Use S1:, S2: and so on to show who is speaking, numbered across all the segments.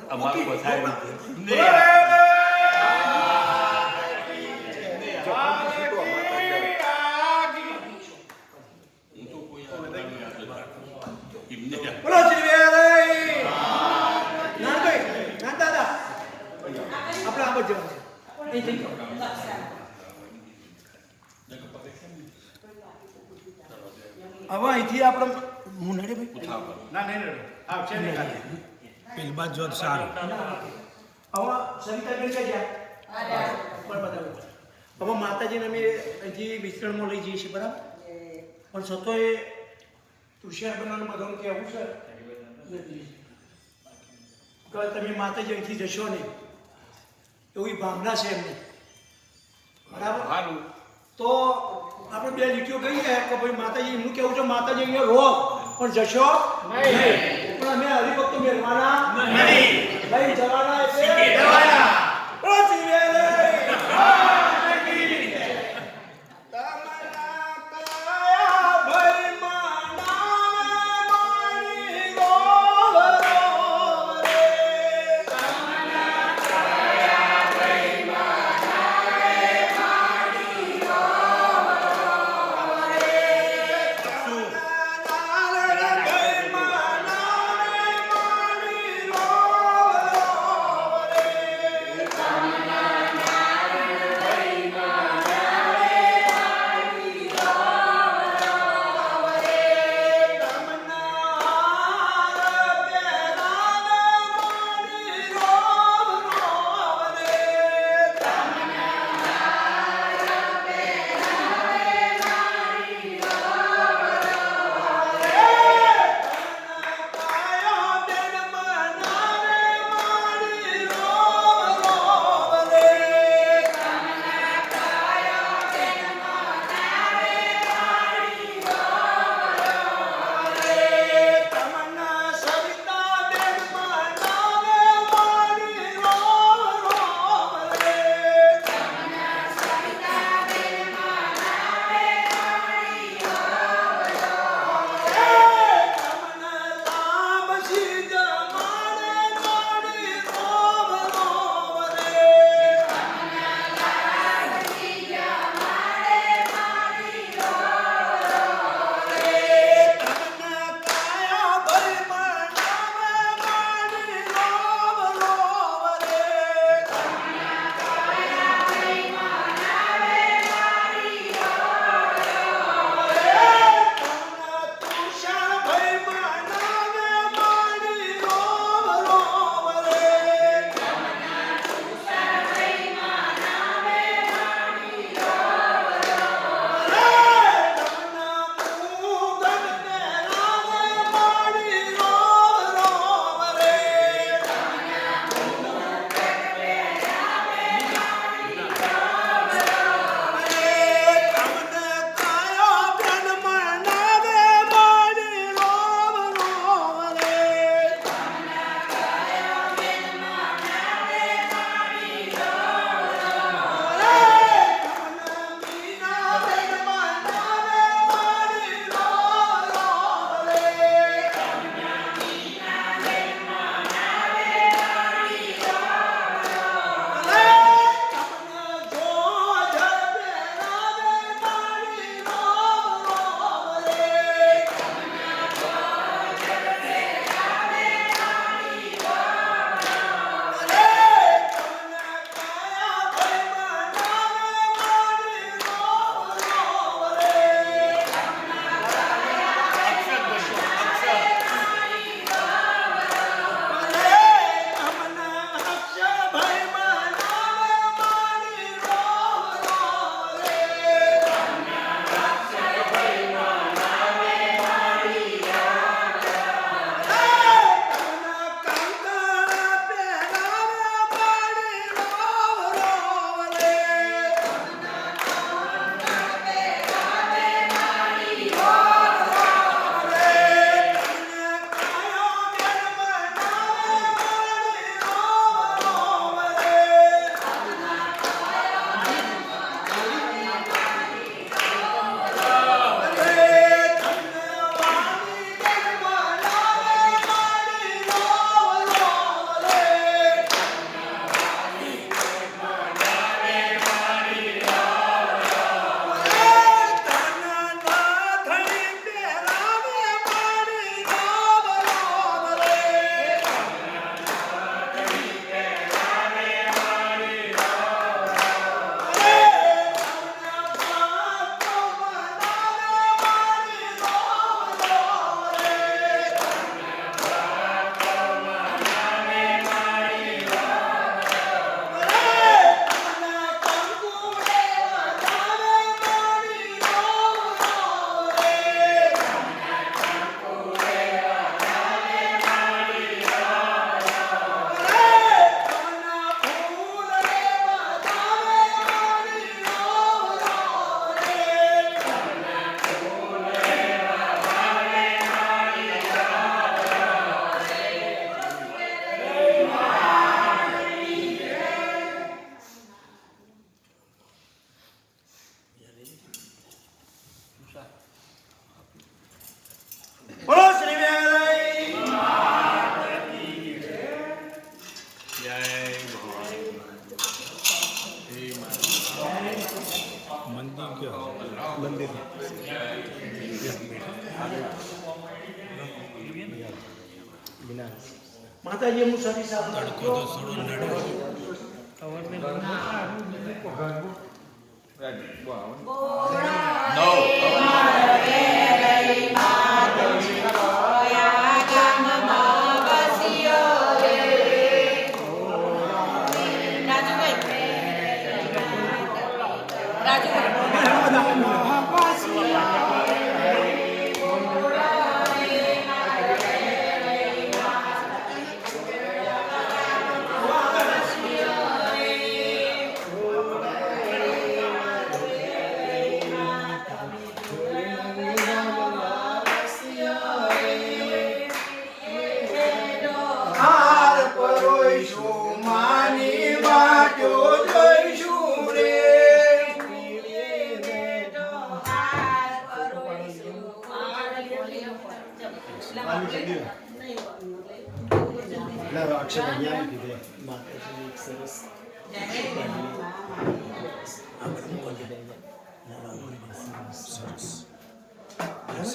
S1: અમારું પસાડી
S2: હવે અહીંથી આપણે હું નડે ભાઈ
S3: ના નહીં નડે હા છે ને
S2: પેલી બાદ જો સારું હવે સવિતાબેન કઈ ગયા હવે માતાજીને અમે અહીંથી વિસ્તરણમાં લઈ જઈએ છીએ બરાબર પણ છતાંય તુષાર બનાવવાનું બધાનું કહેવું છે કે તમે માતાજી અહીંથી જશો નહીં એવી ભાવના છે એમની બરાબર
S1: સારું
S2: તો આપણે બે લીટીઓ કહીએ કે ભાઈ માતાજી એમનું કેવું છે માતાજી અહીંયા રહો પણ જશો નહીં પણ અમે હરિભક્તો મેળવાના નહીં લઈ જવાના એટલે જવાના માતાજી એમનું શરીર સાફ
S1: તડકો તો થોડો નડ્યો.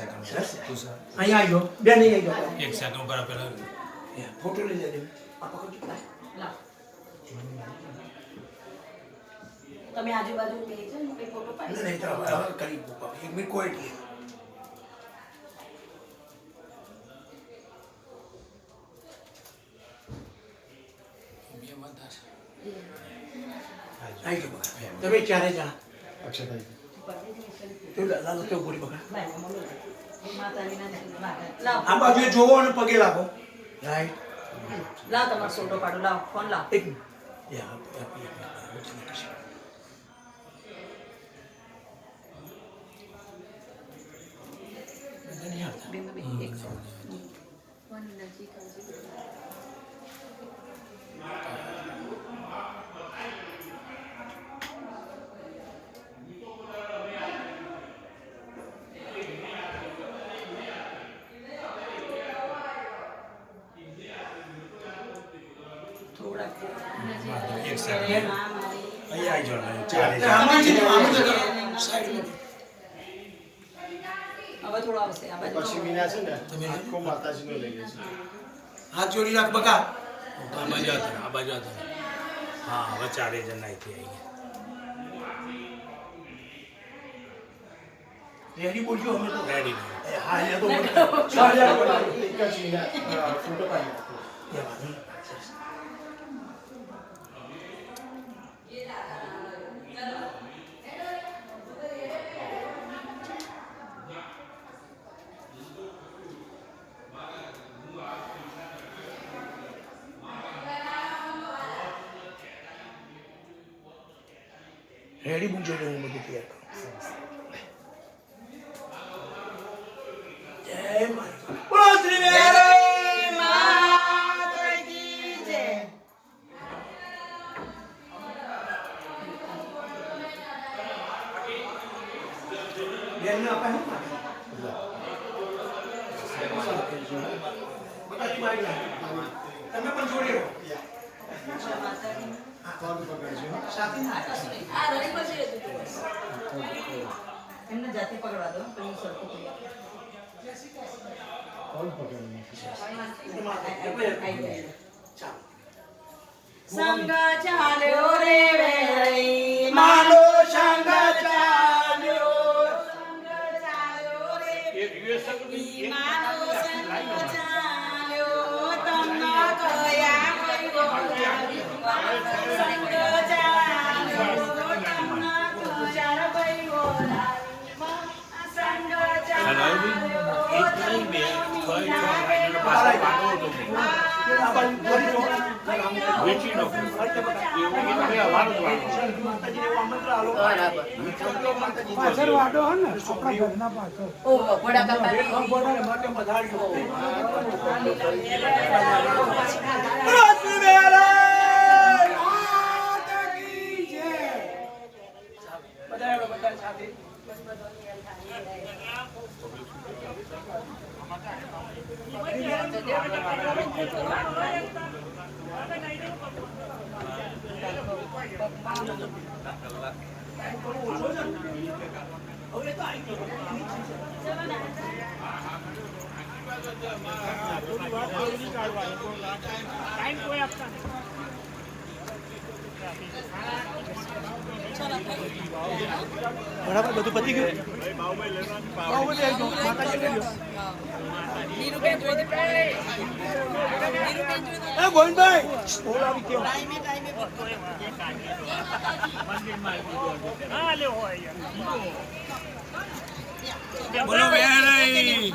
S2: અહીંયા આવી ગયો બે નહીં આવી ગયો
S1: એક સેકન્ડ પર પેલા
S2: ફોટો લઈ લેજો
S4: તમે આજુબાજુ કઈ છે ને કઈ ફોટો પાડી
S2: નહીં તો હવે કરી એક મિનિટ કોઈ નહીં આવી ગયો તમે ચારે જણા તો લાલો તો બોલી બગા
S4: લાવ
S2: આ બાજુ જોવો અને પગે લાગો રાઈટ
S4: લાવ તમારો ફોટો પાડો લાવ ફોન લાવ
S2: એક
S4: એક ફોન નજીક
S1: એક સેકન્ડ અહીંયા આવી જાઓ ચારે
S2: આમાં છે આમાં તો સાઈડ
S4: હવે થોડો આવશે આ બાજુ
S3: પછી મીના છે ને આખો માતાજીનો લઈ ગઈ છે.
S2: હાથ જોડી રાખ બકા
S1: આ બાજુ હતા આ બાજુ હતા હા હવે ચારે જણ અહીંથી આવી ગયા
S2: રેડી બોલજો અમે તો
S1: રેડી
S2: હા અહીંયા તો ચાલે
S3: એક જ મીના ફોટો પાડી નાખો.
S2: રેડી બોલજો હું બધું તૈયાર કરું જય માતા બોલો શ્રી વેરાઈ માતા કી જય બેન આપા હું બતાજી મારી તમે પણ જોડી રહો
S3: પગ પકડજો.
S2: સાથે
S4: આ રડી પછી રહેતું એમને જાતે પકડવા દો પછી સરખું કરી સંગ ચાલ્યો રે વેરાઈ
S2: માનો સંગ ચાલ્યો
S4: સંગ ચાલ્યો રે માનો સંગ ચાલ્યો તમને કયા કયો સંગ ચાલ્યો તમને ચાર કયો સંગ
S2: પાછળ વાડો હે ને આપણા ઘરના પાછળ
S4: ઓ વડા કાકા
S2: ભગવાનને માટે પધાર્યો બધા સાથે બરાબર બધું પતી ગયું. બાહુબલી આવી ગયું. માતાજી લઈ લો.
S4: નીરુબેન જોઈ દે. નીરુબેન જોઈ દે.
S2: એ ગોવિંદભાઈ બોલ આવી ગયો.
S4: ટાઈમે
S1: બોલો વેરાઈ.